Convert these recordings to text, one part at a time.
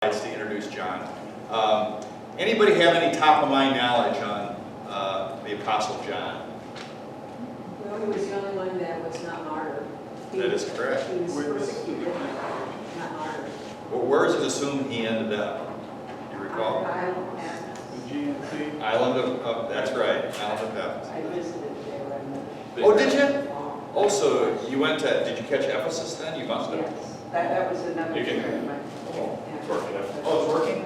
To introduce John. Anybody have any top-of-mind knowledge on the Apostle John? Well, he was the only one that was not martyred. That is correct. He was persecuted, not martyred. Well, where is it assumed he ended up? Do you recall? GNC. Island of that's right, Island of Heaven. I visited there. Oh, did you? Oh, so you went to, did you catch Ephesus then? You must have. Yes, that was another You can- trip. Oh, it's working up. Oh, it's working?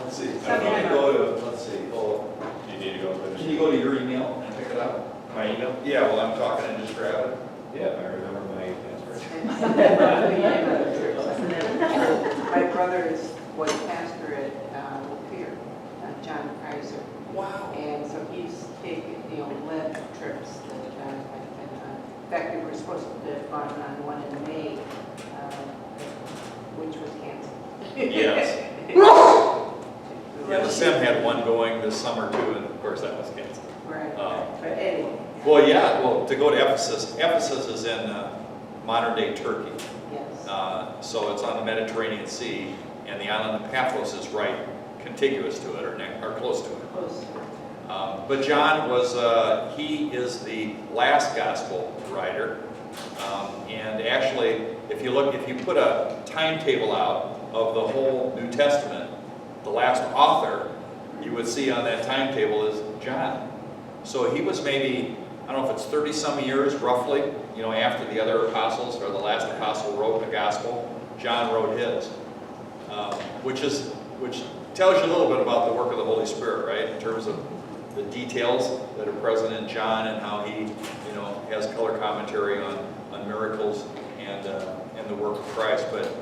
Let's see. I need to go to, let's see. Oh, You need to go finish. can you go to your email and pick it up? My email? Yeah, well, I'm talking and just grab it. Yeah, I remember my password. My brother was pastor at Pier, John Kaiser. Wow. And so he's taken, led trips that John has been on. In fact, we were supposed to have gone on one in May, which was canceled. Yes. Yeah, the Sim had one going this summer too, and of course that was canceled. Right, but anyway. Well, yeah, well, to go to Ephesus, Ephesus is in modern-day Turkey. Yes. So it's on the Mediterranean Sea, and the island of Paphos is right contiguous to it, or close to it. Close. But John was, he is the last gospel writer. And actually, if you put a timetable out of the whole New Testament, the last author you would see on that timetable is John. So he was maybe, I don't know if it's 30-some years roughly, after the other apostles, or the last apostle wrote the gospel, John wrote his. Which tells you a little bit about the work of the Holy Spirit, right? In terms of the details that are present in John and how he, has color commentary on miracles and the work of Christ. But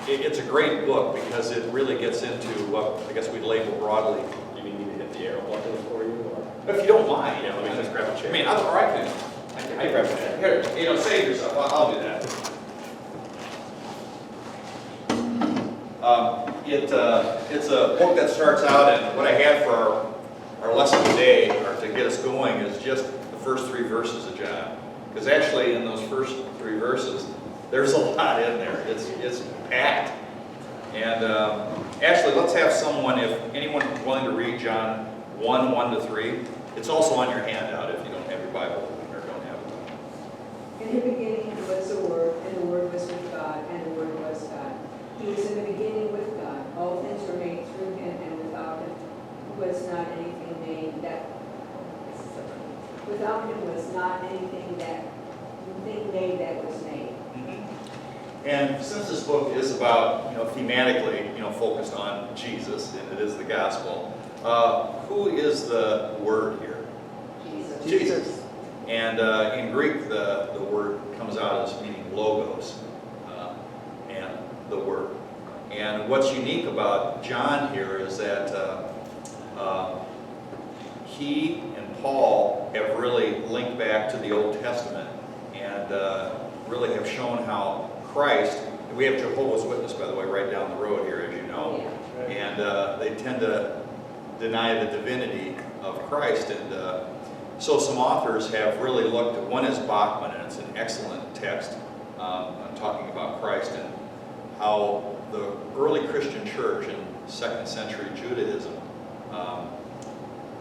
it's a great book because it really gets into what I guess we'd label broadly. Do you need me to hit the arrow button for you? Or? If you don't mind. Yeah, let me just grab a chair. I mean, or I can grab a chair. Here, save yourself. I'll do that. It's a book that starts out, and what I had for our lesson today, or to get us going, is just the first 3 verses of John. Because actually, in those first 3 verses, there's a lot in there. It's packed. And actually, let's have someone, if anyone is willing to read John 1:1-3. It's also on your handout if you don't have your Bible or don't have it. In the beginning was the Word, and the Word was with God, and the Word was God. He was in the beginning with God. All things were made through him, and without him was not anything made that was made. And since this book is about, thematically, focused on Jesus, and it is the gospel, who is the Word here? Jesus. And in Greek, the word comes out as meaning logos, and the Word. And what's unique about John here is that he and Paul have really linked back to the Old Testament and really have shown how Christ, we have Jehovah's Witness, by the way, right down the road here, as you know, and they tend to deny the divinity of Christ. And so some authors have really looked at, one is Bachman, and it's an excellent text on talking about Christ and how the early Christian church in 2nd century Judaism,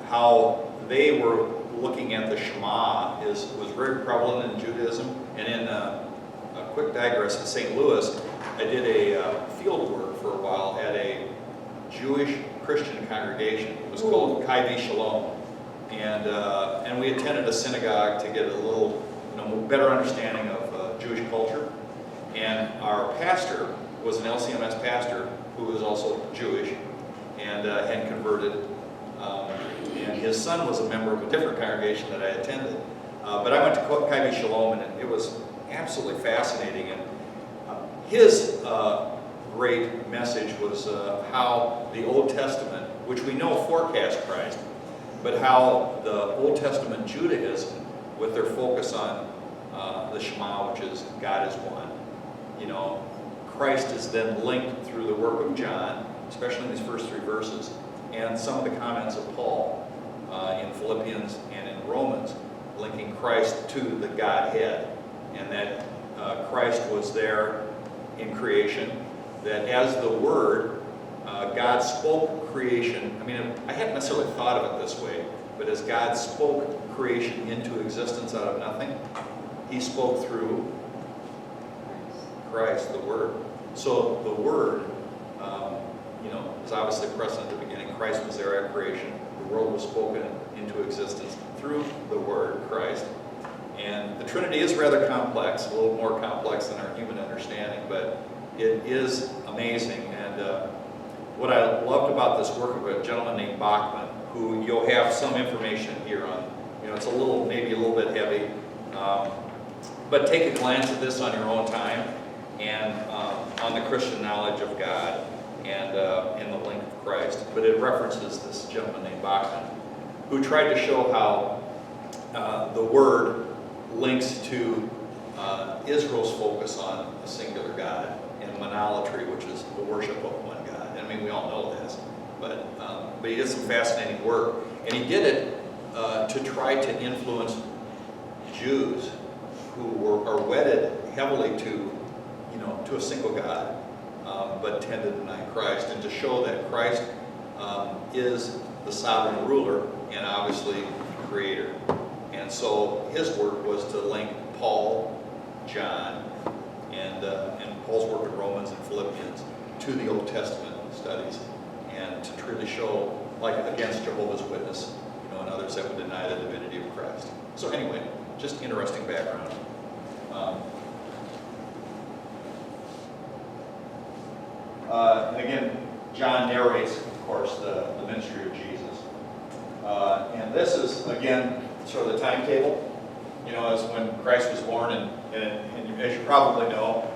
how they were looking at the Shema was very prevalent in Judaism. And in a quick digress, in St. Louis, I did a field work for a while at a Jewish Christian congregation. It was called Kai Shalom. And we attended a synagogue to get a little better understanding of Jewish culture. And our pastor was an LCMS pastor who was also Jewish and had converted. And his son was a member of a different congregation that I attended. But I went to Kai Shalom, and it was absolutely fascinating. And his great message was how the Old Testament, which we know forecast Christ, but how the Old Testament Judaism, with their focus on the Shema, which is God is one, Christ is then linked through the work of John, especially in these first 3 verses, and some of the comments of Paul in Philippians and in Romans, linking Christ to the Godhead, and that Christ was there in creation, that as the Word God spoke creation, I mean, I hadn't necessarily thought of it this way, but as God spoke creation into existence out of nothing, he spoke through Christ, the Word. So the Word, is obviously present at the beginning. Christ was there at creation. The world was spoken into existence through the Word, Christ. And the Trinity is rather complex, a little more complex than our human understanding, but it is amazing. And what I loved about this work of a gentleman named Bachman, who you'll have some information here on, it's maybe a little bit heavy, but take a glance at this on your own time, and on the Christian knowledge of God and the link of Christ. But it references this gentleman named Bachman, who tried to show how the Word links to Israel's focus on a singular God and monolatry, which is the worship of one God. I mean, we all know this, but he did some fascinating work, and he did it to try to influence Jews who are wedded heavily to a single God, but tend to deny Christ, and to show that Christ is the sovereign ruler and obviously creator. And so his work was to link Paul, John, and Paul's work in Romans and Philippians to the Old Testament studies, and to truly show, like against Jehovah's Witness, and others that would deny the divinity of Christ. So anyway, just interesting background. And again, John narrates, of course, the ministry of Jesus. And this is, again, sort of the timetable, as when Christ was born, and as you probably know,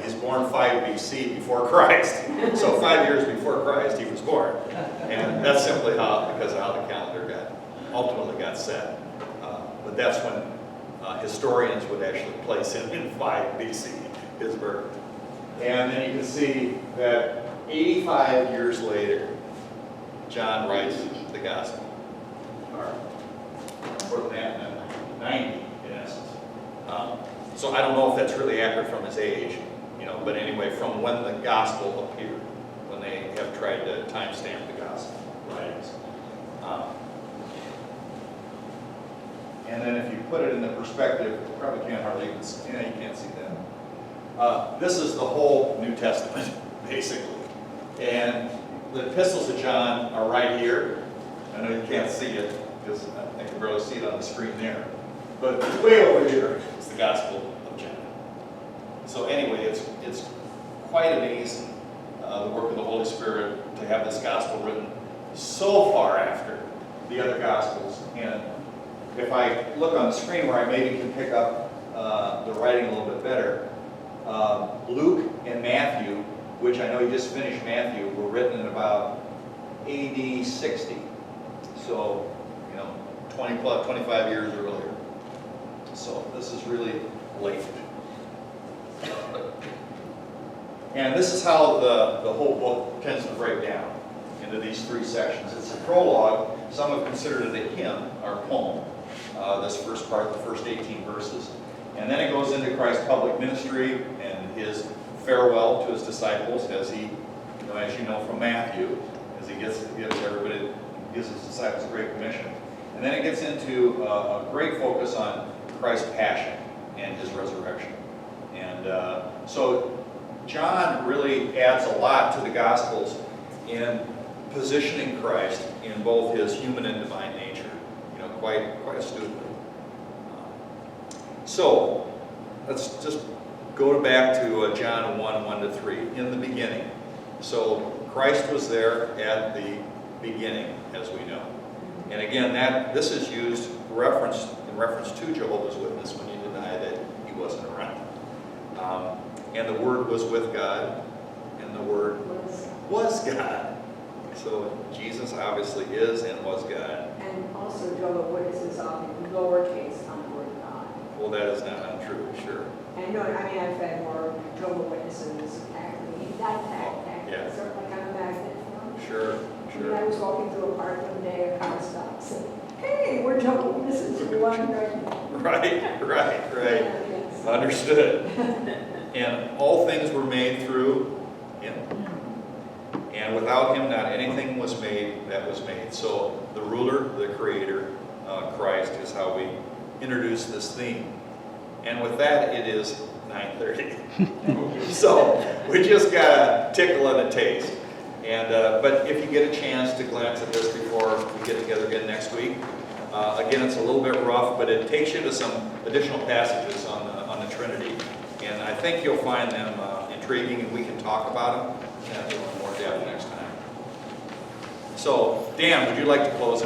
he's born 5 BC before Christ. So 5 years before Christ, he was born. And that's simply because of how the calendar ultimately got set. But that's when historians would actually place him in 5 BC, his birth. And then you can see that 85 years later, John writes the gospel. Or more than that, 90 in essence. So I don't know if that's really accurate from his age, but anyway, from when the gospel appeared, when they have tried to timestamp the gospel writings. And then if you put it in the perspective, you probably can't hardly even see, you can't see that. This is the whole New Testament, basically. And the epistles of John are right here. I know you can't see it because I can barely see it on the screen there. But way over here is the Gospel of John. So anyway, it's quite amazing, the work of the Holy Spirit, to have this Gospel written so far after the other Gospels. And if I look on the screen where I maybe can pick up the writing a little bit better, Luke and Matthew, which I know you just finished Matthew, were written in about AD 60. So, 25 years earlier. So this is really late. And this is how the whole book tends to break down into these 3 sections. It's a prologue. Some have considered it a hymn or poem, this first part, the first 18 verses. And then it goes into Christ's public ministry and his farewell to his disciples, as he, as you know from Matthew, as he gives his disciples a great commission. And then it gets into a great focus on Christ's passion and his resurrection. And so John really adds a lot to the Gospels in positioning Christ in both his human and divine nature, quite astutely. So let's just go back to John 1:1-3, in the beginning. So Christ was there at the beginning, as we know. And again, this is used in reference to Jehovah's Witness when you deny that he wasn't around. And the Word was with God, and the Word was God. So Jesus obviously is and was God. And also Jehovah's Witnesses often lowercase on the word God. Well, that is not untrue, sure. And I've had more Jehovah's Witnesses acting, Yeah. sort of like on a magnet form. Sure, And I was walking through a park one day, a car stopped, said, "Hey, we're Jehovah's Witnesses, we want to know." Right. Yes. Understood. And all things were made through him. And without him, not anything was made that was made. So the ruler, the creator, Christ is how we introduce this theme. And with that, it is 9:30. So we just got a tickle and a taste. And but if you get a chance to glance at this before we get together again next week, again, it's a little bit rough, but it takes you to some additional passages on the Trinity. And I think you'll find them intriguing, and we can talk about them in more depth next time. So, Dan, would you like to close